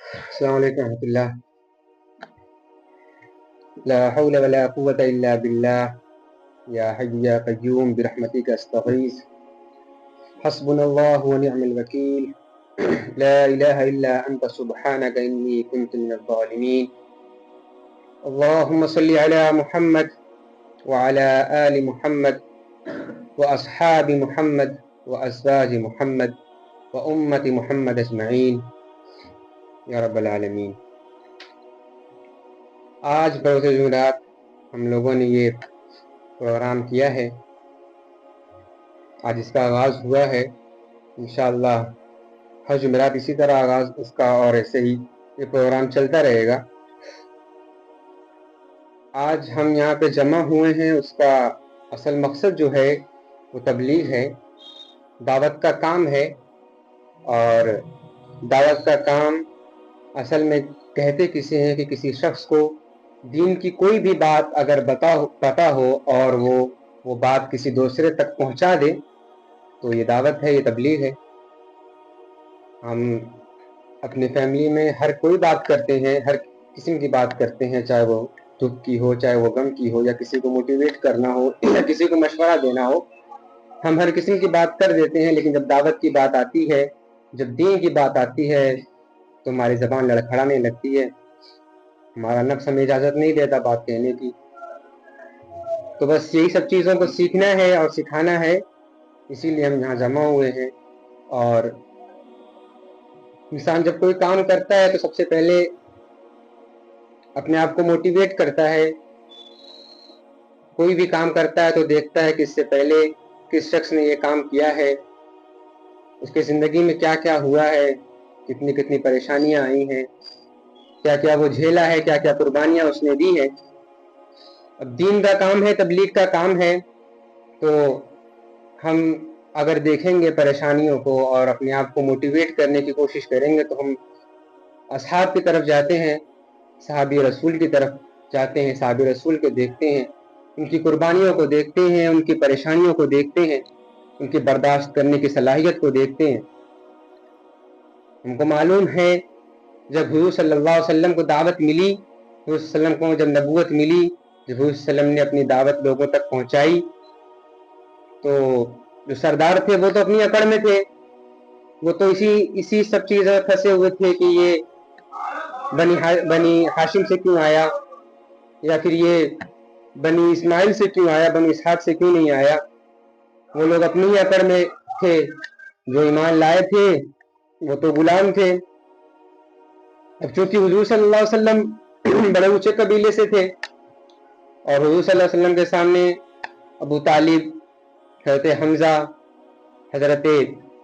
السلام علیکم ورحمۃ اللہ. لا حول ولا قوة الا باللہ. یا حی یا قیوم برحمتک استغیث. حسبنا اللہ ونعم الوکیل. لا الہ الا انت سبحانک انی کنت من الظالمین. اللہم صلی علی محمد وعلی آل محمد واصحاب محمد وازواج محمد وامت محمد اجمعین یا رب العالمین. آج بروز جمعرات ہم لوگوں نے یہ پروگرام کیا ہے. آج اس کا آغاز ہوا ہے. انشاءاللہ ہر جمعرات اسی طرح آغاز اس کا اور ایسے ہی یہ پروگرام چلتا رہے گا. آج ہم یہاں پہ جمع ہوئے ہیں، اس کا اصل مقصد جو ہے وہ تبلیغ ہے، دعوت کا کام ہے. اور دعوت کا کام اصل میں کہتے کسی ہیں کہ کسی شخص کو دین کی کوئی بھی بات اگر پتا ہو اور وہ بات کسی دوسرے تک پہنچا دے تو یہ دعوت ہے، یہ تبلیغ ہے. ہم اپنی فیملی میں ہر کوئی بات کرتے ہیں، ہر قسم کی بات کرتے ہیں، چاہے وہ دکھ کی ہو، چاہے وہ غم کی ہو، یا کسی کو موٹیویٹ کرنا ہو یا کسی کو مشورہ دینا ہو. ہم ہر قسم کی بات کر دیتے ہیں، لیکن جب دعوت کی بات آتی ہے، جب دین کی بات آتی ہے تو ہماری زبان لڑکھڑانے لگتی ہے. ہمارا نفس ہمیں اجازت نہیں دیتا بات کہنے کی. تو بس یہی سب چیزوں کو سیکھنا ہے اور سکھانا ہے، اسی لیے ہم یہاں جمع ہوئے ہیں. اور انسان جب کوئی کام کرتا ہے تو سب سے پہلے اپنے آپ کو موٹیویٹ کرتا ہے. کوئی بھی کام کرتا ہے تو دیکھتا ہے کہ اس سے پہلے کس شخص نے یہ کام کیا ہے، اس کے زندگی میں کیا کیا ہوا ہے، کتنی کتنی پریشانیاں آئی ہیں، کیا کیا وہ جھیلا ہے، کیا کیا قربانیاں اس نے دی ہیں. اب دین کا کام ہے، تبلیغ کا کام ہے، تو ہم اگر دیکھیں گے پریشانیوں کو اور اپنے آپ کو موٹیویٹ کرنے کی کوشش کریں گے تو ہم اصحاب کی طرف جاتے ہیں، صحابی رسول کی طرف جاتے ہیں، صحابی رسول کو دیکھتے ہیں، ان کی قربانیوں کو دیکھتے ہیں، ان کی پریشانیوں کو دیکھتے ہیں، ان کی برداشت کرنے کی صلاحیت کو دیکھتے ہیں. ہم کو معلوم ہے جب حضور صلی اللہ علیہ وسلم کو دعوت ملی، حضور صلی اللہ علیہ وسلم کو جب نبوت ملی، جب حضور صلی اللہ علیہ وسلم نے اپنی دعوت لوگوں تک پہنچائی تو جو سردار تھے وہ تو اپنی اکڑ میں تھے. وہ تو اسی سب چیزوں میں پھنسے ہوئے تھے کہ یہ بنی ہاشم سے کیوں آیا، یا پھر یہ بنی اسماعیل سے کیوں آیا، بنی اسحاق سے کیوں نہیں آیا. وہ لوگ اپنی ہی اکڑ میں تھے. جو ایمان لائے تھے وہ تو غلام تھے. اب چونکہ حضور صلی اللہ علیہ وسلم بڑے اونچے قبیلے سے تھے اور حضور صلی اللہ علیہ وسلم کے سامنے ابو طالب، حضرت حمزہ، حضرت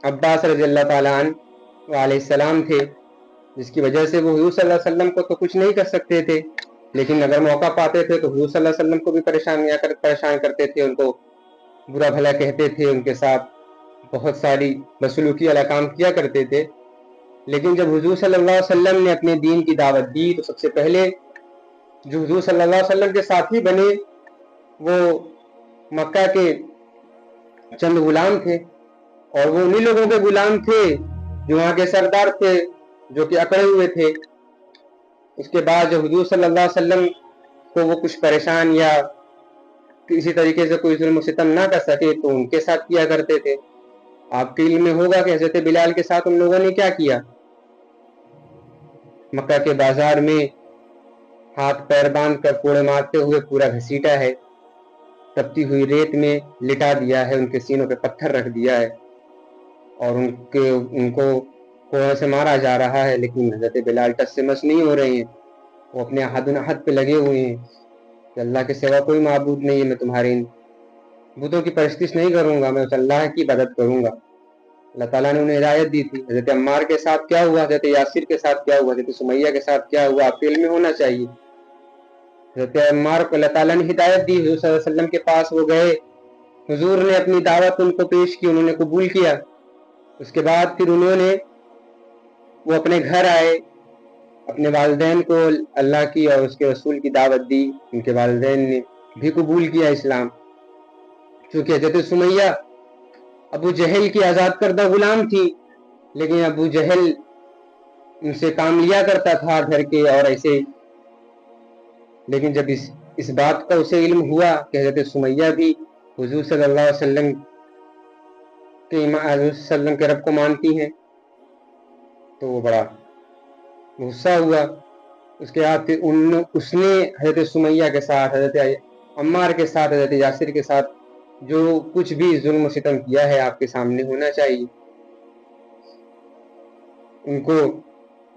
عباس رضی اللہ تعالیٰ عنہ علیہ السلام تھے، جس کی وجہ سے وہ حضور صلی اللہ علیہ وسلم کو تو کچھ نہیں کر سکتے تھے، لیکن اگر موقع پاتے تھے تو حضور صلی اللہ علیہ وسلم کو بھی پریشان کرتے تھے، ان کو برا بھلا کہتے تھے، ان کے ساتھ بہت ساری بدسلوکی والا کام کیا کرتے تھے. لیکن جب حضور صلی اللہ علیہ وسلم نے اپنے دین کی دعوت دی تو سب سے پہلے جو حضور صلی اللہ علیہ وسلم کے ساتھی بنے وہ مکہ کے چند غلام تھے، اور وہ انہی لوگوں کے غلام تھے جو وہاں کے سردار تھے، جو کہ اکڑے ہوئے تھے. اس کے بعد جب حضور صلی اللہ علیہ وسلم کو وہ کچھ پریشان یا کسی طریقے سے کوئی ظلم و ستم نہ کر سکے تو ان کے ساتھ کیا کرتے تھے. آپ کے علم میں ہوگا کہ حضرت بلال کے ساتھ ان لوگوں نے کیا کیا. مکہ کے بازار میں ہاتھ پیر باندھ کر کوڑے مارتے ہوئے پورا گھسیٹا ہے، تپتی ہوئی ریت میں لٹا دیا ہے، ان کے سینوں پہ پتھر رکھ دیا ہے اور ان کو کوڑوں سے مارا جا رہا ہے. لیکن حضرت بلال ٹس سے مس نہیں ہو رہے ہیں، وہ اپنے حد پہ لگے ہوئے ہیں کہ اللہ کے سوا کوئی معبود نہیں ہے، میں تمہارے بتوں کی پرستش نہیں کروں گا، میں اللہ کی عبادت کروں گا. اللہ تعالیٰ نے انہیں ہدایت دی تھی. حضرت عمار کے ساتھ کیا ہوا، حضرت یاسر کے ساتھ کیا ہوا، حضرت سمیہ کے ساتھ کیا ہوا، آپ کے علم میں ہونا چاہیے. حضرت عمار کو اللہ تعالیٰ نے ہدایت دی، حضور صلی اللہ علیہ وسلم کے پاس وہ گئے، حضور نے اپنی دعوت ان کو پیش کی، انہوں نے قبول کیا. اس کے بعد پھر وہ اپنے گھر آئے، اپنے والدین کو اللہ کی اور اس کے رسول کی دعوت دی. ان کے والدین نے بھی قبول کیا اسلام. چونکہ حضرت سمیہ ابو جہل کی آزاد کردہ غلام تھی، لیکن ابو جہل ان سے کام لیا کرتا تھا گھر کے اور ایسے. لیکن جب اس بات کا اسے علم ہوا کہ حضرت سمیہ بھی حضور صلی اللہ علیہ وسلم کے رب کو مانتی ہیں, تو وہ بڑا غصہ ہوا. اس کے بعد پھر اس نے حضرت سمیہ کے ساتھ, حضرت عمار کے ساتھ, حضرت یاسر کے ساتھ جو کچھ بھی ظلم و ستم کیا ہے آپ کے سامنے ہونا چاہیے. ان کو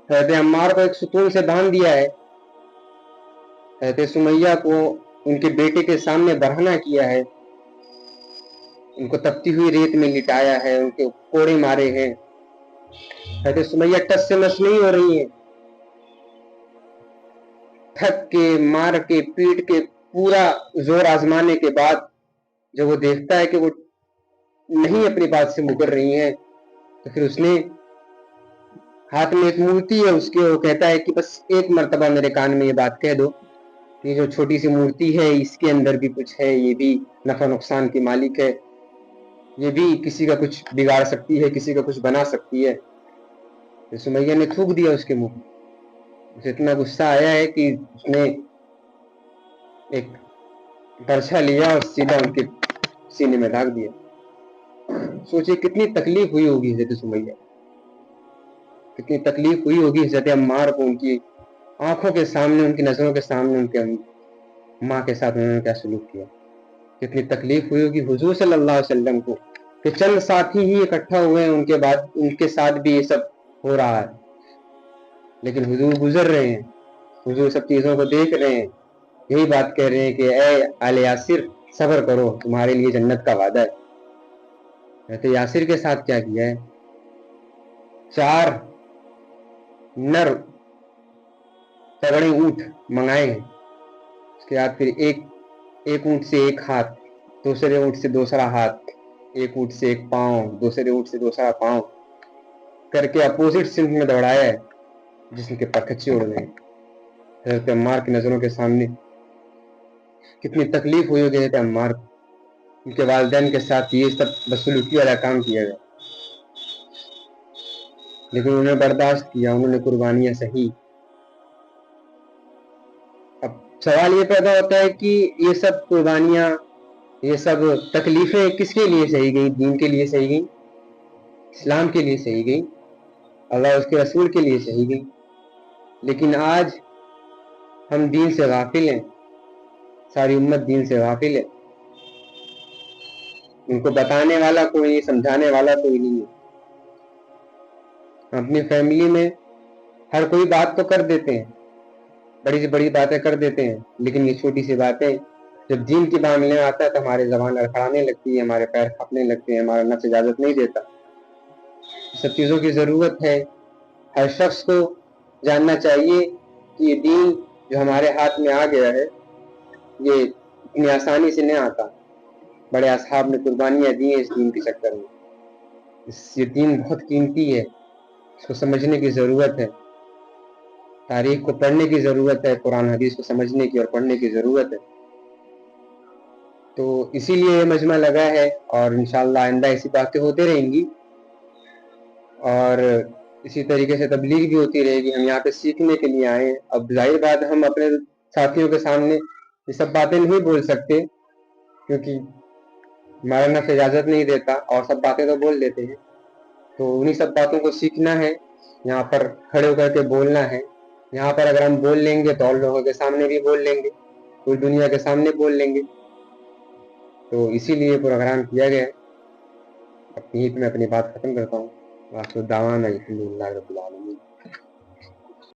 حضرت عمار کو ایک ستون سے باندھ دیا ہے, حضرت سمیہ کو ان کے بیٹے کے سامنے برہنہ کیا ہے, ان کو تپتی ہوئی ریت میں لٹایا ہے, ان کے کوڑے مارے ہیں. حضرت سمیہ ٹس سے مس نہیں ہو رہی ہیں, تھک کے مار کے پیٹ کے پورا زور آزمانے کے بعد جب وہ دیکھتا ہے کہ وہ نہیں اپنی بات سے مکر رہی ہیں, تو پھر اس نے ہاتھ میں ایک مورتی ہے اس کے, وہ کہتا ہے کہ بس ایک مرتبہ میرے کان میں یہ بات کہہ دو کہ جو چھوٹی سی مورتی ہے اس کے اندر بھی کچھ ہے, یہ بھی نفع نقصان کی مالک ہے, یہ بھی کسی کا کچھ بگاڑ سکتی ہے, کسی کا کچھ بنا سکتی ہے. تو سمیہ نے تھوک دیا اس کے منہ. اسے اتنا غصہ آیا ہے کہ اس نے ایک برچھا لیا اور سیدھا ان کے سینے میں ڈال دیا. سوچے کتنی تکلیف ہوئی ہوگی حضرت سمیہ, کتنی تکلیف ہوئی ہوگی حضرت عمار کو, ان کی آنکھوں کے سامنے, ان کی نظروں کے سامنے ان کے ماں کے ساتھ انہوں نے کیا سلوک کیا. کتنی تکلیف ہوئی ہوگی حضور صلی اللہ علیہ وسلم کو کہ چند ساتھی ہی اکٹھا ہوئے ہیں, ان کے بعد ان کے ساتھ بھی یہ سب ہو رہا ہے, لیکن حضور گزر رہے ہیں, حضور سب چیزوں کو دیکھ رہے ہیں, یہی بات کہہ رہے ہیں کہ اے آل یاسر صبر کرو, تمہارے لیے جنت کا وعدہ ہے. حضرت یاسر کے ساتھ کیا کیا ہے, 4 نر تگڑے اونٹ منگائے ہیں, اس کے بعد پھر ایک اونٹ سے ایک ہاتھ, دوسرے اونٹ سے دوسرا ہاتھ, ایک اونٹ سے ایک پاؤں, دوسرے اونٹ سے دوسرا پاؤں کر کے اپوزٹ سمت میں دوڑایا ہے, جسم کے پرکچے اڑ گئے. حضرت عمار کی نظروں کے سامنے کتنی تکلیف ہوئی ہوگی حضرت عمار کو, ان کے والدین کے ساتھ یہ سب بدسلوکی والا کام کیا گیا, لیکن انہوں نے برداشت کیا, انہوں نے قربانیاں سہی. اب سوال یہ پیدا ہوتا ہے کہ یہ سب قربانیاں, یہ سب تکلیفیں کس کے لیے سہی گئی؟ دین کے لیے سہی گئی, اسلام کے لیے سہی گئی, اللہ اس کے رسول کے لیے سہی گئی. لیکن آج ہم دین سے غافل ہیں, ساری امت دین سے غافل ہے, ان کو بتانے والا کوئی نہیں, سمجھانے والا کوئی نہیں ہے. اپنی فیملی میں ہر کوئی بات تو کر دیتے ہیں, بڑی سے بڑی باتیں کر دیتے ہیں, لیکن یہ چھوٹی سی باتیں جب دین کے معاملے میں آتا ہے تو ہماری زبان لڑکھڑانے لگتی ہے, ہمارے پیر کھپنے لگتے ہیں, ہمارا نفس اجازت نہیں دیتا. سب چیزوں کی ضرورت ہے. ہر شخص کو جاننا چاہیے کہ یہ دین جو ہمارے ہاتھ میں آ گیا ہے یہ اتنی آسانی سے نہیں آتا. بڑے اصحاب نے قربانیاں دی ہیں اس دین کے چکر میں. یہ دین بہت قیمتی ہے, اس کو سمجھنے کی ضرورت ہے, تاریخ کو پڑھنے کی ضرورت ہے, قرآن حدیث کو سمجھنے کی اور پڑھنے کی ضرورت ہے. تو اسی لیے یہ مجمع لگا ہے, اور انشاءاللہ آئندہ ایسی باتیں ہوتے رہیں گی, اور اسی طریقے سے تبلیغ بھی ہوتی رہے گی. ہم یہاں پہ سیکھنے کے لیے آئے ہیں. اب ظاہر بات ہم اپنے ساتھیوں کے سامنے یہ سب باتیں نہیں بول سکتے, کیونکہ ہمارا نفس اجازت نہیں دیتا, اور سب باتیں تو بول دیتے ہیں. تو انہی سب باتوں کو سیکھنا ہے, یہاں پر کھڑے ہو کر کے بولنا ہے. یہاں پر اگر ہم بول لیں گے تو اور لوگوں کے سامنے بھی بول لیں گے, پوری دنیا کے سامنے بول لیں گے. تو اسی لیے پروگرام کیا گیا ہے. یہیں پہ میں اپنی بات ختم کرتا ہوں. وآخر دعوانا الحمدللہ رب العالمین.